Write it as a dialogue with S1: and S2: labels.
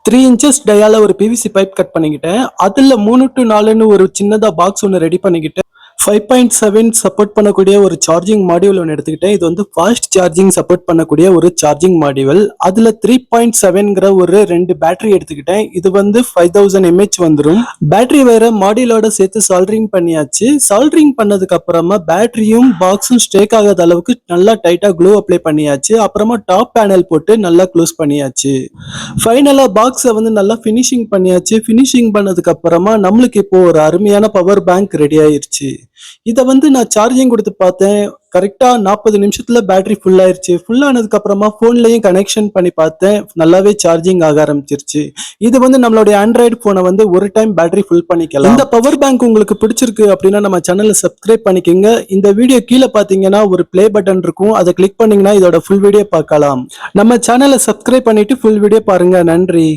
S1: 3 inches டயால ஒரு PVC pipe cut பண்ணிக்கிட்டேன். அதுல 3 to 4ன்னு ஒரு சின்னதா பாக்ஸ் ஒன்னு ரெடி பண்ணிக்கிட்டேன். 5.7 சப்போர்ட் பண்ணக்கூடிய ஒரு சார்ஜிங் மாடியூல் ஒன்று எடுத்துக்கிட்டேன். இது வந்து ஃபாஸ்ட் சார்ஜிங் சப்போர்ட் பண்ணக்கூடிய ஒரு சார்ஜிங் மாடியூல். அதுல 3.7ங்கிற ஒரு 2 பேட்டரி எடுத்துக்கிட்டேன். இது வந்து 5000 mAh வந்துடும். பேட்டரி வேற மாடியூலோட சேர்த்து சால்டரிங் பண்ணியாச்சு. சால்டரிங் பண்ணதுக்கு அப்புறமா பேட்டரியும் பாக்ஸும் ஸ்டேக் ஆகாத அளவுக்கு நல்லா டைட்டா க்ளூ அப்ளை பண்ணியாச்சு. அப்புறமா டாப் பேனல் போட்டு நல்லா க்ளோஸ் பண்ணியாச்சு. ஃபைனலா பாக்ஸை வந்து நல்லா ஃபினிஷிங் பண்ணியாச்சு. ஃபினிஷிங் பண்ணதுக்கு அப்புறமா நம்மளுக்கு இப்போ ஒரு அருமையான பவர் பேங்க் ரெடி ஆயிருச்சு. இதை வந்து நான் சார்ஜிங் கொடுத்து பார்த்தேன். கரெக்டா 40 நிமிஷத்துல பேட்டரி ஃபுல் ஆயிருச்சு. ஃபுல் ஆனதுக்கு அப்புறமா போன்லயும் கனெக்ஷன் பண்ணி பார்த்தேன். நல்லாவே சார்ஜிங் ஆக ஆரம்பிச்சிருச்சு. இது வந்து நம்மளுடைய ஆண்ட்ராய்டு போனை வந்து ஒரு டைம் பேட்டரி ஃபுல் பண்ணிக்கலாம். இந்த பவர் பேங்க் உங்களுக்கு பிடிச்சிருக்கு அப்படின்னா நம்ம சேனலை சப்ஸ்கிரைப் பண்ணிக்கோங்க. இந்த வீடியோ கீழே பாத்தீங்கன்னா ஒரு பிளே பட்டன் இருக்கும். அதை கிளிக் பண்ணீங்கன்னா இதோட ஃபுல் வீடியோ பார்க்கலாம். நம்ம சேனலை சப்ஸ்கிரைப் பண்ணிட்டு ஃபுல் வீடியோ பாருங்க. நன்றி.